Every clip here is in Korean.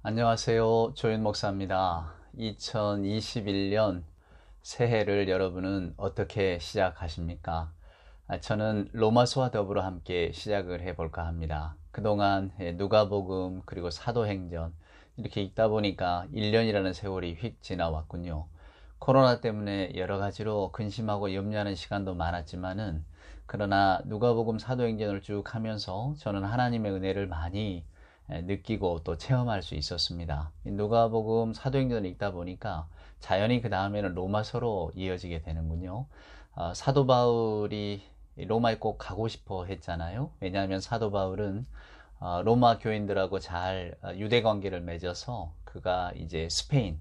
안녕하세요. 조윤 목사입니다. 2021년 새해를 여러분은 어떻게 시작하십니까? 저는 로마서와 더불어 함께 시작을 해볼까 합니다. 그동안 누가복음 그리고 사도행전 이렇게 읽다 보니까 1년이라는 세월이 휙 지나왔군요. 코로나 때문에 여러 가지로 근심하고 염려하는 시간도 많았지만은 그러나 누가복음 사도행전을 쭉 하면서 저는 하나님의 은혜를 많이 느끼고 또 체험할 수 있었습니다. 누가복음 사도행전을 읽다 보니까 자연히 그 다음에는 로마서로 이어지게 되는군요. 사도 바울이 로마에 꼭 가고 싶어 했잖아요. 왜냐하면 사도 바울은 로마 교인들하고 잘 유대 관계를 맺어서 그가 이제 스페인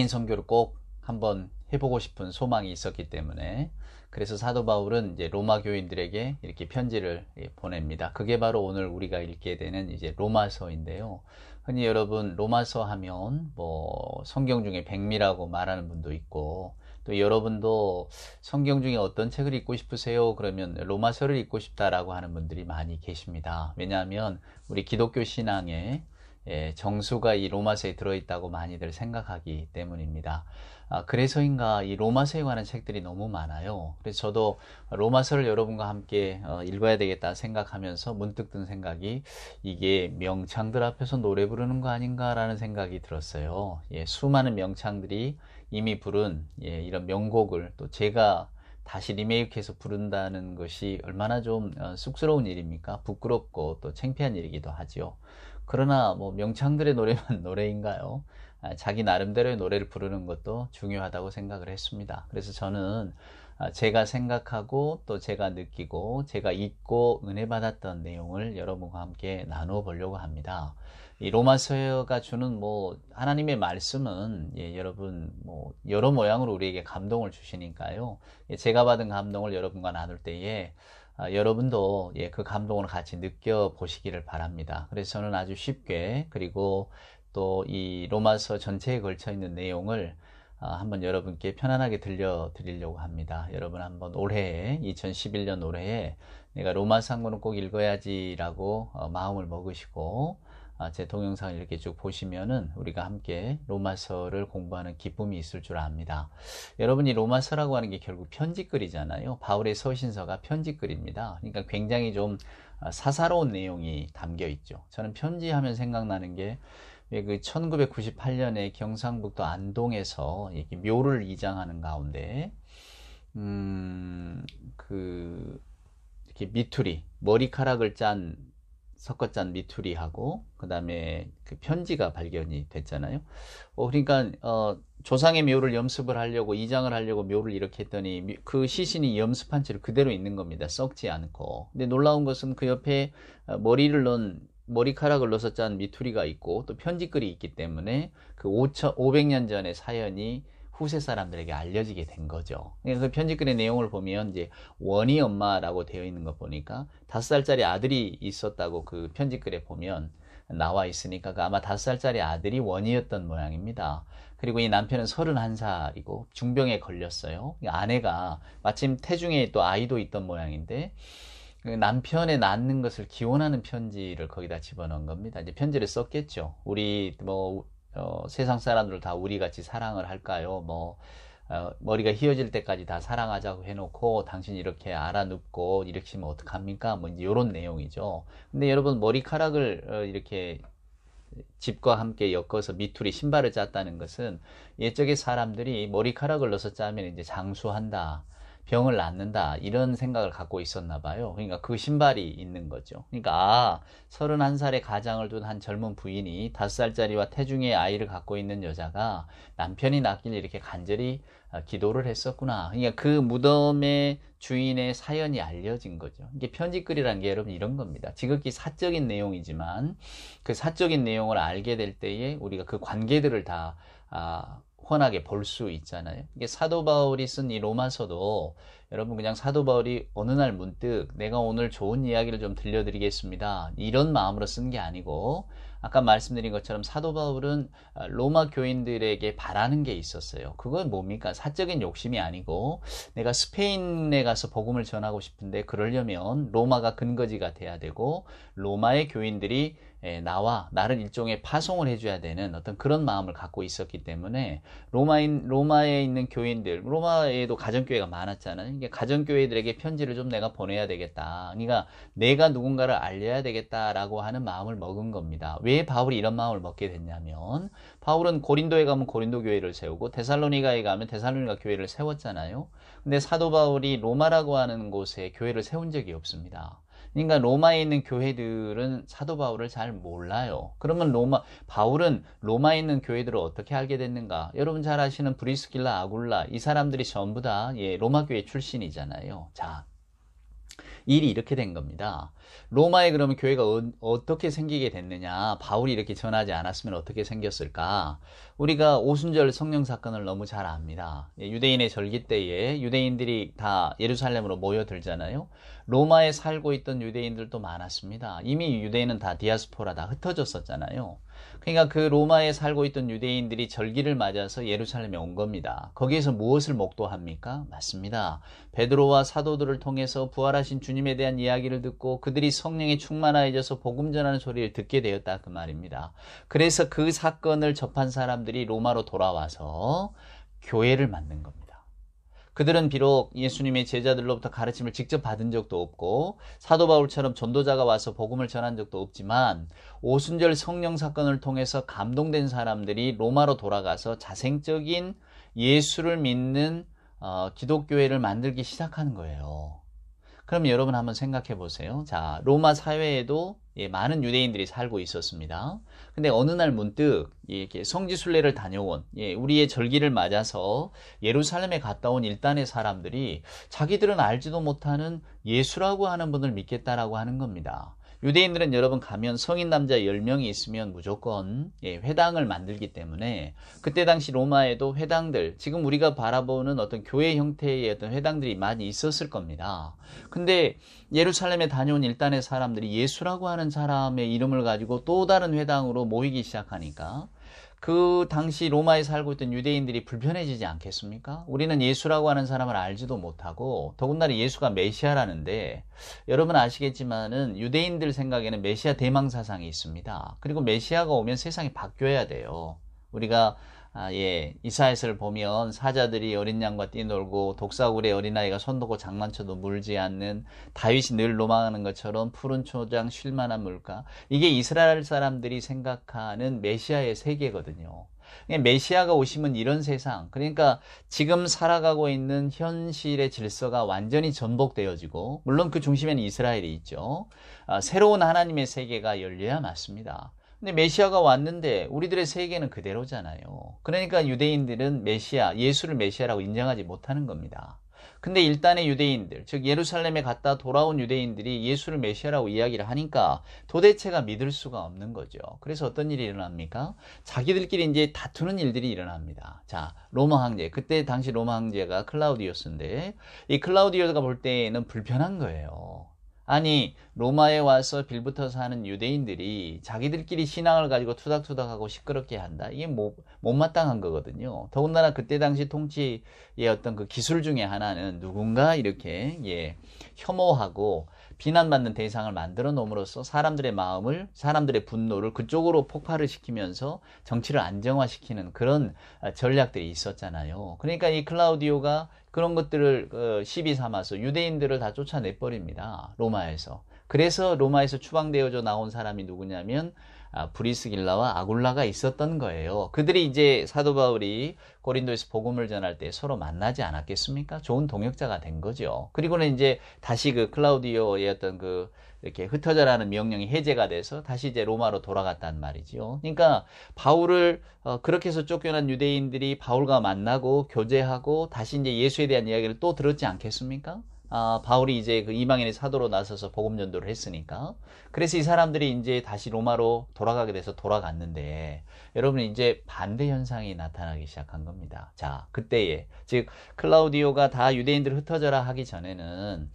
선교를 꼭 한번 해보고 싶은 소망이 있었기 때문에 그래서 사도 바울은 이제 로마 교인들에게 이렇게 편지를 보냅니다. 그게 바로 오늘 우리가 읽게 되는 이제 로마서인데요. 흔히 여러분 로마서 하면 뭐 성경 중에 백미라고 말하는 분도 있고 또 여러분도 성경 중에 어떤 책을 읽고 싶으세요? 그러면 로마서를 읽고 싶다라고 하는 분들이 많이 계십니다. 왜냐하면 우리 기독교 신앙에 정수가 이 로마서에 들어있다고 많이들 생각하기 때문입니다. 그래서인가 이 로마서에 관한 책들이 너무 많아요. 그래서 저도 로마서를 여러분과 함께 읽어야 되겠다 생각하면서 문득 든 생각이 이게 명창들 앞에서 노래 부르는 거 아닌가라는 생각이 들었어요. 수많은 명창들이 이미 부른 이런 명곡을 또 제가 다시 리메이크해서 부른다는 것이 얼마나 좀 쑥스러운 일입니까? 부끄럽고 또 창피한 일이기도 하지요. 그러나 뭐 명창들의 노래만 노래인가요? 자기 나름대로의 노래를 부르는 것도 중요하다고 생각을 했습니다. 그래서 저는 제가 생각하고 또 제가 느끼고 제가 읽고 은혜 받았던 내용을 여러분과 함께 나누어 보려고 합니다. 이 로마서가 주는 뭐 하나님의 말씀은 여러분 뭐 여러 모양으로 우리에게 감동을 주시니까요. 제가 받은 감동을 여러분과 나눌 때에 여러분도 그 감동을 같이 느껴보시기를 바랍니다. 그래서 저는 아주 쉽게 그리고 또 이 로마서 전체에 걸쳐 있는 내용을 한번 여러분께 편안하게 들려드리려고 합니다. 여러분 한번 올해에 2011년 올해에 내가 로마서 한 권은 꼭 읽어야지라고 마음을 먹으시고 제 동영상을 이렇게 쭉 보시면은 우리가 함께 로마서를 공부하는 기쁨이 있을 줄 압니다. 여러분이 로마서라고 하는 게 결국 편지글이잖아요. 바울의 서신서가 편지글입니다. 그러니까 굉장히 좀 사사로운 내용이 담겨 있죠. 저는 편지하면 생각나는 게 그 1998년에 경상북도 안동에서 이렇게 묘를 이장하는 가운데 그 이렇게 미투리 머리카락을 섞어 짠 미투리하고 그 다음에 그 편지가 발견이 됐잖아요. 그러니까 조상의 묘를 염습을 하려고 이장을 하려고 묘를 이렇게 했더니 그 시신이 염습한 채로 그대로 있는 겁니다. 썩지 않고. 근데 놀라운 것은 그 옆에 머리카락을 넣어서 짠 미투리가 있고 또 편지글이 있기 때문에 그 500년 전의 사연이 후세 사람들에게 알려지게 된 거죠. 그 편지글의 내용을 보면 이제 원희 엄마라고 되어 있는 거 보니까 5살짜리 아들이 있었다고 그 편지글에 보면 나와 있으니까 그 아마 5살짜리 아들이 원희였던 모양입니다. 그리고 이 남편은 31살이고 중병에 걸렸어요. 아내가 마침 태중에 또 아이도 있던 모양인데 그 남편의 낳는 것을 기원하는 편지를 거기다 집어넣은 겁니다. 이제 편지를 썼겠죠. 우리 세상 사람들 다 우리 같이 사랑을 할까요? 머리가 휘어질 때까지 다 사랑하자고 해놓고 당신이 이렇게 알아눕고 이러시면 어떡합니까? 뭐 이제 이런 내용이죠. 근데 여러분 머리카락을 이렇게 집과 함께 엮어서 미투리 신발을 짰다는 것은 옛적의 사람들이 머리카락을 넣어서 짜면 이제 장수한다. 병을 낫는다 이런 생각을 갖고 있었나 봐요. 그러니까 그 신발이 있는 거죠. 그러니까 31살의 가장을 둔 한 젊은 부인이 5살짜리와 태중의 아이를 갖고 있는 여자가 남편이 낫길 이렇게 간절히 기도를 했었구나. 그러니까 그 무덤의 주인의 사연이 알려진 거죠. 이게 편지글이라는 게 여러분 이런 겁니다. 지극히 사적인 내용이지만 그 사적인 내용을 알게 될 때에 우리가 그 관계들을 다 훤하게 볼 수 있잖아요. 이게 사도 바울이 쓴 이 로마서도 여러분 그냥 사도 바울이 어느 날 문득 내가 오늘 좋은 이야기를 좀 들려드리겠습니다, 이런 마음으로 쓴 게 아니고, 아까 말씀드린 것처럼 사도 바울은 로마 교인들에게 바라는 게 있었어요. 그건 뭡니까? 사적인 욕심이 아니고, 내가 스페인에 가서 복음을 전하고 싶은데 그러려면 로마가 근거지가 돼야 되고, 로마의 교인들이 나를 일종의 파송을 해줘야 되는 어떤 그런 마음을 갖고 있었기 때문에, 로마에 있는 교인들, 로마에도 가정교회가 많았잖아요. 이게 가정교회들에게 편지를 좀 내가 보내야 되겠다, 그러니까 내가 누군가를 알려야 되겠다라고 하는 마음을 먹은 겁니다. 왜 바울이 이런 마음을 먹게 됐냐면, 바울은 고린도에 가면 고린도 교회를 세우고 데살로니가에 가면 데살로니가 교회를 세웠잖아요. 근데 사도 바울이 로마라고 하는 곳에 교회를 세운 적이 없습니다. 그러니까 로마에 있는 교회들은 사도 바울을 잘 몰라요. 그러면 바울은 로마에 있는 교회들을 어떻게 알게 됐는가? 여러분 잘 아시는 브리스길라, 아굴라, 이 사람들이 전부 다 로마 교회 출신이잖아요. 자, 일이 이렇게 된 겁니다. 로마에 그러면 교회가 어떻게 생기게 됐느냐? 바울이 이렇게 전하지 않았으면 어떻게 생겼을까? 우리가 오순절 성령 사건을 너무 잘 압니다. 유대인의 절기 때에 유대인들이 다 예루살렘으로 모여들잖아요. 로마에 살고 있던 유대인들도 많았습니다. 이미 유대인은 다 디아스포라, 다 흩어졌었잖아요. 그러니까 그 로마에 살고 있던 유대인들이 절기를 맞아서 예루살렘에 온 겁니다. 거기에서 무엇을 목도합니까? 맞습니다. 베드로와 사도들을 통해서 부활하신 주님에 대한 이야기를 듣고 그들이 성령에 충만하여져서 복음 전하는 소리를 듣게 되었다, 그 말입니다. 그래서 그 사건을 접한 사람들이 로마로 돌아와서 교회를 만든 겁니다. 그들은 비록 예수님의 제자들로부터 가르침을 직접 받은 적도 없고 사도 바울처럼 전도자가 와서 복음을 전한 적도 없지만, 오순절 성령 사건을 통해서 감동된 사람들이 로마로 돌아가서 자생적인 예수를 믿는 기독교회를 만들기 시작하는 거예요. 그럼 여러분 한번 생각해 보세요. 자, 로마 사회에도 많은 유대인들이 살고 있었습니다. 근데 어느 날 문득 이렇게 성지순례를 다녀온, 우리의 절기를 맞아서 예루살렘에 갔다 온 일단의 사람들이 자기들은 알지도 못하는 예수라고 하는 분을 믿겠다라고 하는 겁니다. 유대인들은 여러분 가면 성인 남자 10명이 있으면 무조건 회당을 만들기 때문에, 그때 당시 로마에도 회당들, 지금 우리가 바라보는 어떤 교회 형태의 어떤 회당들이 많이 있었을 겁니다. 근데 예루살렘에 다녀온 일단의 사람들이 예수라고 하는 사람의 이름을 가지고 또 다른 회당으로 모이기 시작하니까 그 당시 로마에 살고 있던 유대인들이 불편해지지 않겠습니까? 우리는 예수라고 하는 사람을 알지도 못하고, 더군다나 예수가 메시아라는데, 여러분 아시겠지만은 유대인들 생각에는 메시아 대망 사상이 있습니다. 그리고 메시아가 오면 세상이 바뀌어야 돼요. 우리가 이사야서를 보면 사자들이 어린 양과 뛰놀고 독사굴에 어린아이가 손놓고 장난쳐도 물지 않는, 다윗이 늘 로망하는 것처럼 푸른 초장 쉴만한 물가, 이게 이스라엘 사람들이 생각하는 메시아의 세계거든요. 메시아가 오시면 이런 세상, 그러니까 지금 살아가고 있는 현실의 질서가 완전히 전복되어지고, 물론 그 중심에는 이스라엘이 있죠. 새로운 하나님의 세계가 열려야 맞습니다. 근데 메시아가 왔는데 우리들의 세계는 그대로잖아요. 그러니까 유대인들은 예수를 메시아라고 인정하지 못하는 겁니다. 근데 일단의 유대인들, 즉 예루살렘에 갔다 돌아온 유대인들이 예수를 메시아라고 이야기를 하니까 도대체가 믿을 수가 없는 거죠. 그래서 어떤 일이 일어납니까? 자기들끼리 이제 다투는 일들이 일어납니다. 자, 로마 황제, 그때 당시 로마 황제가 클라우디우스인데, 이 클라우디우스가 볼 때에는 불편한 거예요. 아니, 로마에 와서 빌붙어서 하는 유대인들이 자기들끼리 신앙을 가지고 투닥투닥하고 시끄럽게 한다, 이게 못마땅한 거거든요. 더군다나 그때 당시 통치의 어떤 그 기술 중에 하나는 누군가 이렇게 혐오하고 비난받는 대상을 만들어 놓음으로써 사람들의 마음을, 사람들의 분노를 그쪽으로 폭발을 시키면서 정치를 안정화시키는 그런 전략들이 있었잖아요. 그러니까 이 클라우디오가 그런 것들을 시비 삼아서 유대인들을 다 쫓아내버립니다, 로마에서. 그래서 로마에서 추방되어져 나온 사람이 누구냐면 브리스길라와 아굴라가 있었던 거예요. 그들이 이제 사도 바울이 고린도에서 복음을 전할 때 서로 만나지 않았겠습니까? 좋은 동역자가 된 거죠. 그리고는 이제 다시 그 클라우디오의 어떤 이렇게 흩어져라는 명령이 해제가 돼서 다시 이제 로마로 돌아갔단 말이죠. 그러니까 바울을 그렇게 해서 쫓겨난 유대인들이 바울과 만나고 교제하고 다시 이제 예수에 대한 이야기를 또 들었지 않겠습니까? 바울이 이제 그 이방인의 사도로 나서서 복음 전도를 했으니까. 그래서 이 사람들이 이제 다시 로마로 돌아가게 돼서 돌아갔는데, 여러분 이제 반대 현상이 나타나기 시작한 겁니다. 자, 그때에, 즉 클라우디오가 다 유대인들 흩어져라 하기 전에는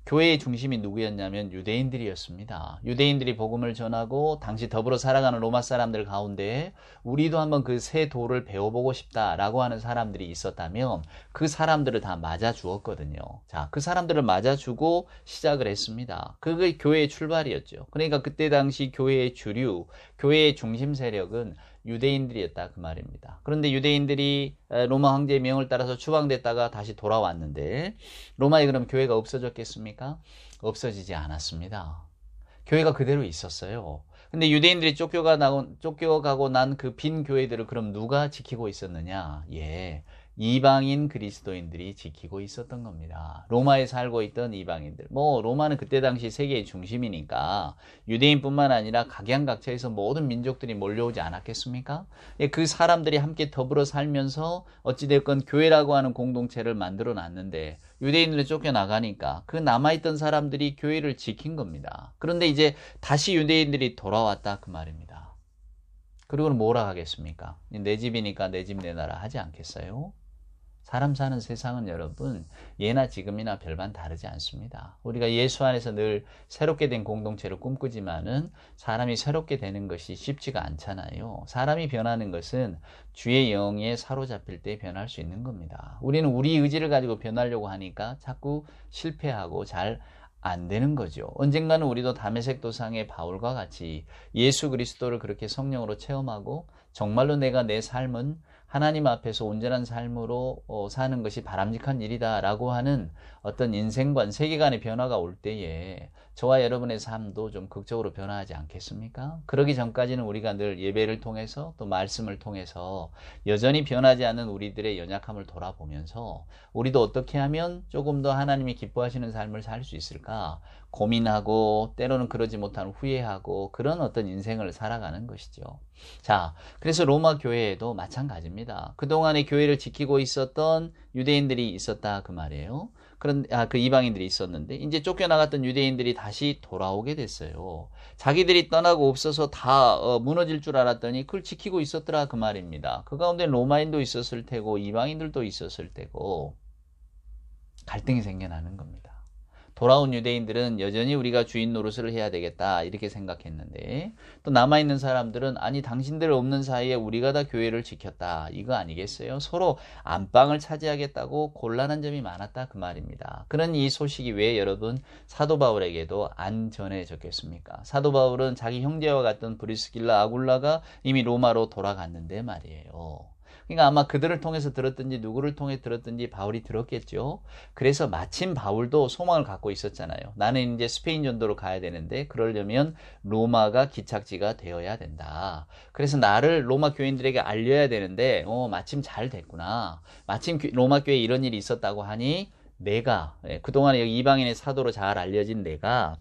교회의 중심이 누구였냐면 유대인들이었습니다. 유대인들이 복음을 전하고 당시 더불어 살아가는 로마 사람들 가운데 우리도 한번 그 새 도를 배워보고 싶다라고 하는 사람들이 있었다면 그 사람들을 다 맞아 주었거든요. 자, 그 사람들을 맞아 주고 시작을 했습니다. 그게 교회의 출발이었죠. 그러니까 그때 당시 교회의 주류, 교회의 중심 세력은 유대인들이었다 그 말입니다. 그런데 유대인들이 로마 황제의 명을 따라서 추방됐다가 다시 돌아왔는데 로마에 그럼 교회가 없어졌겠습니까? 없어지지 않았습니다. 교회가 그대로 있었어요. 근데 유대인들이 쫓겨가고 난 그 빈 교회들을 그럼 누가 지키고 있었느냐? 예. 이방인 그리스도인들이 지키고 있었던 겁니다. 로마에 살고 있던 이방인들. 로마는 그때 당시 세계의 중심이니까 유대인뿐만 아니라 각양각처에서 모든 민족들이 몰려오지 않았겠습니까? 그 사람들이 함께 더불어 살면서 어찌됐건 교회라고 하는 공동체를 만들어 놨는데 유대인들이 쫓겨나가니까 그 남아있던 사람들이 교회를 지킨 겁니다. 그런데 이제 다시 유대인들이 돌아왔다 그 말입니다. 그리고는 뭐라 하겠습니까? 내 집이니까 내 집 내놔라 하지 않겠어요? 사람 사는 세상은 여러분 예나 지금이나 별반 다르지 않습니다. 우리가 예수 안에서 늘 새롭게 된 공동체를 꿈꾸지만은 사람이 새롭게 되는 것이 쉽지가 않잖아요. 사람이 변하는 것은 주의 영에 사로잡힐 때 변할 수 있는 겁니다. 우리는 우리 의지를 가지고 변하려고 하니까 자꾸 실패하고 잘 안 되는 거죠. 언젠가는 우리도 다메섹 도상의 바울과 같이 예수 그리스도를 그렇게 성령으로 체험하고 정말로 내가 내 삶은 하나님 앞에서 온전한 삶으로 사는 것이 바람직한 일이다 라고 하는 어떤 인생관, 세계관의 변화가 올 때에 저와 여러분의 삶도 좀 극적으로 변화하지 않겠습니까? 그러기 전까지는 우리가 늘 예배를 통해서 또 말씀을 통해서 여전히 변하지 않는 우리들의 연약함을 돌아보면서 우리도 어떻게 하면 조금 더 하나님이 기뻐하시는 삶을 살 수 있을까 고민하고 때로는 그러지 못한 후회하고 그런 어떤 인생을 살아가는 것이죠. 자, 그래서 로마 교회에도 마찬가지입니다. 그동안의 교회를 지키고 있었던 유대인들이 있었다 그 말이에요. 그 이방인들이 있었는데 이제 쫓겨나갔던 유대인들이 다시 돌아오게 됐어요. 자기들이 떠나고 없어서 다 무너질 줄 알았더니 그걸 지키고 있었더라 그 말입니다. 그 가운데 로마인도 있었을 테고 이방인들도 있었을 테고 갈등이 생겨나는 겁니다. 돌아온 유대인들은 여전히 우리가 주인 노릇을 해야 되겠다 이렇게 생각했는데 또 남아있는 사람들은 아니 당신들 없는 사이에 우리가 다 교회를 지켰다 이거 아니겠어요? 서로 안방을 차지하겠다고 곤란한 점이 많았다 그 말입니다. 그런 이 소식이 왜 여러분 사도 바울에게도 안 전해졌겠습니까? 사도 바울은 자기 형제와 같던 브리스길라 아굴라가 이미 로마로 돌아갔는데 말이에요. 그러니까 아마 그들을 통해서 들었든지 누구를 통해 들었든지 바울이 들었겠죠. 그래서 마침 바울도 소망을 갖고 있었잖아요. 나는 이제 스페인 전도로 가야 되는데 그러려면 로마가 기착지가 되어야 된다. 그래서 나를 로마 교인들에게 알려야 되는데 마침 잘 됐구나. 마침 로마 교회에 이런 일이 있었다고 하니 내가 그동안 여기 이방인의 사도로 잘 알려진 내가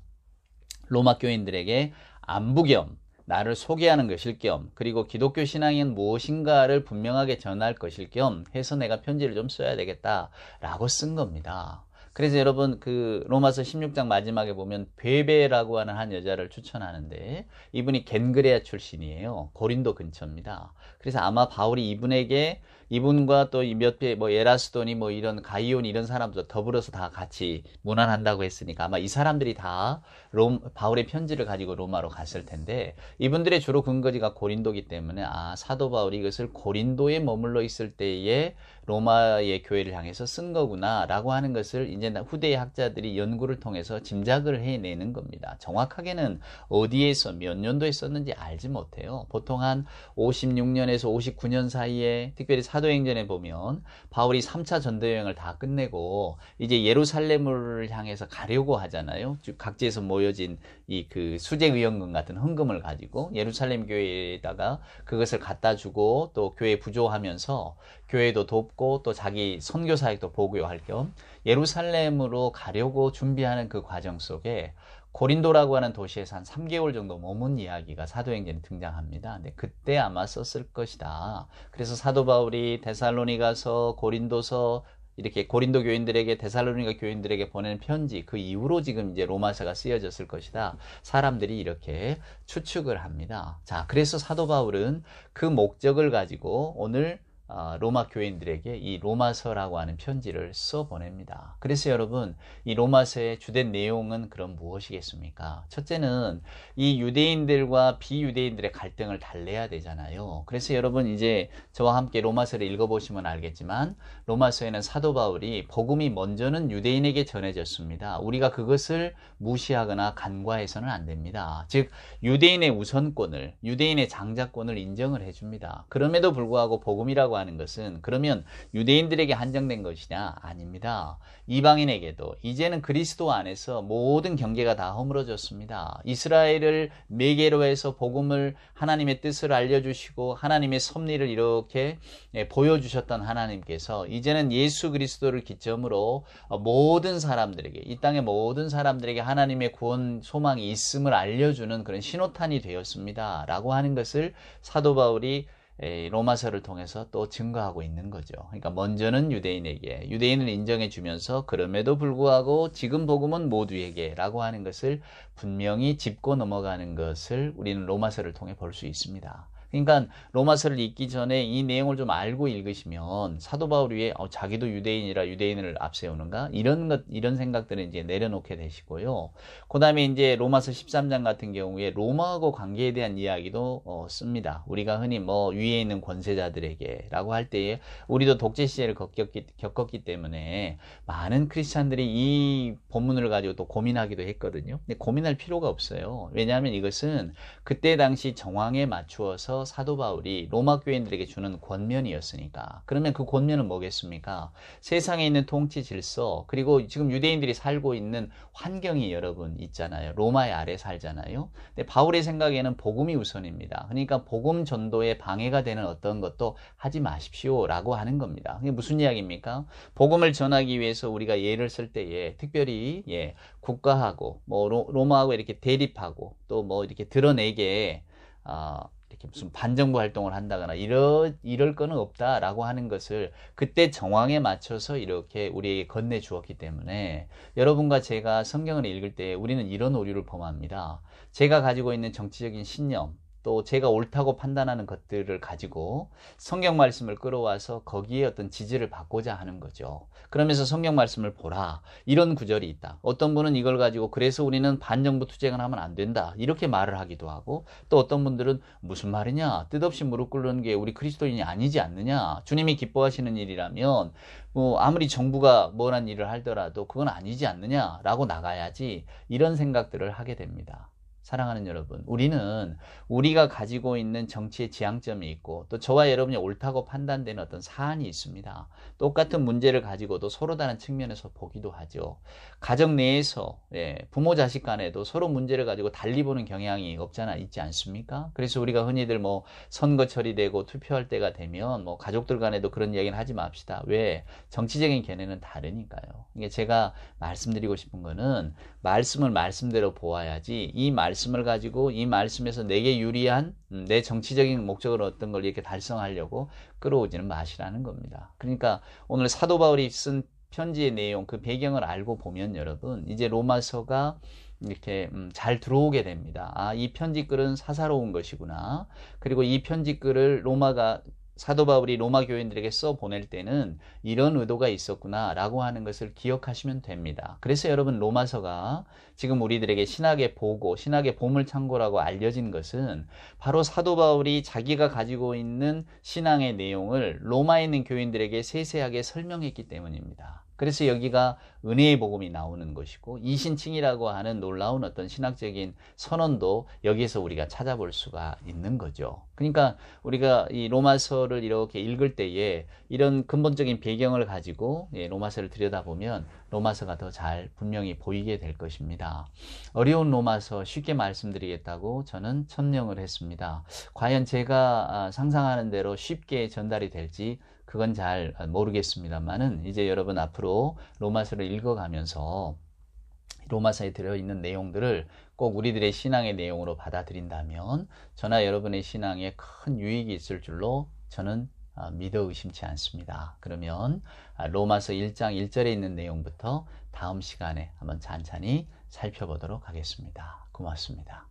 로마 교인들에게 안부 겸 나를 소개하는 것일 겸 그리고 기독교 신앙은 무엇인가를 분명하게 전할 것일 겸 해서 내가 편지를 좀 써야 되겠다라고 쓴 겁니다. 그래서 여러분 그 로마서 16장 마지막에 보면 베베라고 하는 한 여자를 추천하는데 이분이 겐그레아 출신이에요. 고린도 근처입니다. 그래서 아마 바울이 이분과 또 몇배 에라스도니 이런 가이온 이런 사람도 더불어서 다 같이 문안한다고 했으니까 아마 이 사람들이 다 바울의 편지를 가지고 로마로 갔을 텐데 이분들의 주로 근거지가 고린도이기 때문에 사도 바울이 이것을 고린도에 머물러 있을 때에 로마의 교회를 향해서 쓴 거구나 라고 하는 것을 이제 후대의 학자들이 연구를 통해서 짐작을 해내는 겁니다. 정확하게는 어디에서 몇 년도에 썼는지 알지 못해요. 보통 한 56년에서 59년 사이에 특별히 사도행전에 보면 바울이 3차 전도여행을 다 끝내고 이제 예루살렘을 향해서 가려고 하잖아요. 각지에서 모여진 이 그 수재의원금 같은 헌금을 가지고 예루살렘 교회에다가 그것을 갖다 주고 또 교회 부조하면서 교회도 돕고 또 자기 선교 사역도 보고할 겸 예루살렘으로 가려고 준비하는 그 과정 속에 고린도라고 하는 도시에서 한 3개월 정도 머문 이야기가 사도행전에 등장합니다. 근데 그때 아마 썼을 것이다. 그래서 사도 바울이 데살로니가서, 고린도서, 이렇게 고린도 교인들에게 데살로니가 교인들에게 보내는 편지 그 이후로 지금 이제 로마서가 쓰여졌을 것이다. 사람들이 이렇게 추측을 합니다. 자, 그래서 사도 바울은 그 목적을 가지고 오늘 로마 교인들에게 이 로마서라고 하는 편지를 써 보냅니다. 그래서 여러분, 이 로마서의 주된 내용은 그럼 무엇이겠습니까? 첫째는 이 유대인들과 비유대인들의 갈등을 달래야 되잖아요. 그래서 여러분, 이제 저와 함께 로마서를 읽어보시면 알겠지만 로마서에는 사도 바울이 복음이 먼저는 유대인에게 전해졌습니다. 우리가 그것을 무시하거나 간과해서는 안 됩니다. 즉 유대인의 우선권을, 유대인의 장자권을 인정을 해줍니다. 그럼에도 불구하고 복음이라고 하는 것은 그러면 유대인들에게 한정된 것이냐? 아닙니다. 이방인에게도 이제는 그리스도 안에서 모든 경계가 다 허물어졌습니다. 이스라엘을 매개로 해서 복음을, 하나님의 뜻을 알려주시고 하나님의 섭리를 이렇게 보여주셨던 하나님께서 이제는 예수 그리스도를 기점으로 모든 사람들에게, 이 땅의 모든 사람들에게 하나님의 구원 소망이 있음을 알려주는 그런 신호탄이 되었습니다 라고 하는 것을 사도 바울이 로마서를 통해서 또 증거하고 있는 거죠. 그러니까 먼저는 유대인에게, 유대인을 인정해 주면서 그럼에도 불구하고 지금 복음은 모두에게 라고 하는 것을 분명히 짚고 넘어가는 것을 우리는 로마서를 통해 볼 수 있습니다. 그러니까 로마서를 읽기 전에 이 내용을 좀 알고 읽으시면 사도 바울이 왜 자기도 유대인이라 유대인을 앞세우는가? 이런 생각들은 이제 내려놓게 되시고요. 그 다음에 이제 로마서 13장 같은 경우에 로마하고 관계에 대한 이야기도 씁니다. 우리가 흔히 뭐 위에 있는 권세자들에게 라고 할 때에 우리도 독재 시대를 겪었기 때문에 많은 크리스찬들이 이 본문을 가지고 또 고민하기도 했거든요. 근데 고민할 필요가 없어요. 왜냐하면 이것은 그때 당시 정황에 맞추어서 사도 바울이 로마 교인들에게 주는 권면이었으니까. 그러면 그 권면은 뭐겠습니까? 세상에 있는 통치 질서, 그리고 지금 유대인들이 살고 있는 환경이 여러분 있잖아요. 로마의 아래 살잖아요. 근데 바울의 생각에는 복음이 우선입니다. 그러니까 복음 전도에 방해가 되는 어떤 것도 하지 마십시오 라고 하는 겁니다. 그게 무슨 이야기입니까? 복음을 전하기 위해서 우리가 예를 쓸 때에 특별히 국가하고 뭐 로마하고 이렇게 대립하고 또 뭐 이렇게 드러내게 이렇게 무슨 반정부 활동을 한다거나 이럴 거는 없다라고 하는 것을 그때 정황에 맞춰서 이렇게 우리에게 건네 주었기 때문에 여러분과 제가 성경을 읽을 때 우리는 이런 오류를 범합니다. 제가 가지고 있는 정치적인 신념, 또 제가 옳다고 판단하는 것들을 가지고 성경 말씀을 끌어와서 거기에 어떤 지지를 받고자 하는 거죠. 그러면서 성경 말씀을 보라. 이런 구절이 있다. 어떤 분은 이걸 가지고 그래서 우리는 반정부 투쟁을 하면 안 된다. 이렇게 말을 하기도 하고 또 어떤 분들은 무슨 말이냐? 뜻없이 무릎 꿇는 게 우리 그리스도인이 아니지 않느냐? 주님이 기뻐하시는 일이라면 뭐 아무리 정부가 뭐란 일을 하더라도 그건 아니지 않느냐라고 나가야지 이런 생각들을 하게 됩니다. 사랑하는 여러분, 우리는 우리가 가지고 있는 정치의 지향점이 있고 또 저와 여러분이 옳다고 판단되는 어떤 사안이 있습니다. 똑같은 문제를 가지고도 서로 다른 측면에서 보기도 하죠. 가정 내에서 부모 자식 간에도 서로 문제를 가지고 달리 보는 경향이 없잖아 있지 않습니까? 그래서 우리가 흔히들 뭐 선거철이 되고 투표할 때가 되면 뭐 가족들 간에도 그런 이야기는 하지 맙시다. 왜? 정치적인 견해는 다르니까요. 이게 제가 말씀드리고 싶은 거는 말씀을 말씀대로 보아야지 이 말씀을 가지고 이 말씀에서 내게 유리한 내 정치적인 목적을 어떤 걸 이렇게 달성하려고 끌어오지는 마시라는 겁니다. 그러니까 오늘 사도 바울이 쓴 편지의 내용, 그 배경을 알고 보면 여러분 이제 로마서가 이렇게 잘 들어오게 됩니다. 아, 이 편지글은 사사로운 것이구나. 그리고 이 편지글을 사도 바울이 로마 교인들에게 써 보낼 때는 이런 의도가 있었구나 라고 하는 것을 기억하시면 됩니다. 그래서 여러분 로마서가 지금 우리들에게 신학의 보고, 신학의 보물창고라고 알려진 것은 바로 사도 바울이 자기가 가지고 있는 신앙의 내용을 로마에 있는 교인들에게 세세하게 설명했기 때문입니다. 그래서 여기가 은혜의 복음이 나오는 것이고 이신칭이라고 하는 놀라운 어떤 신학적인 선언도 여기에서 우리가 찾아볼 수가 있는 거죠. 그러니까 우리가 이 로마서를 이렇게 읽을 때에 이런 근본적인 배경을 가지고 로마서를 들여다보면 로마서가 더 잘 분명히 보이게 될 것입니다. 어려운 로마서 쉽게 말씀드리겠다고 저는 천명을 했습니다. 과연 제가 상상하는 대로 쉽게 전달이 될지 그건 잘 모르겠습니다만은 이제 여러분 앞으로 로마서를 읽어가면서 로마서에 들어있는 내용들을 꼭 우리들의 신앙의 내용으로 받아들인다면 저나 여러분의 신앙에 큰 유익이 있을 줄로 저는 믿어 의심치 않습니다. 그러면 로마서 1장 1절에 있는 내용부터 다음 시간에 한번 찬찬히 살펴보도록 하겠습니다. 고맙습니다.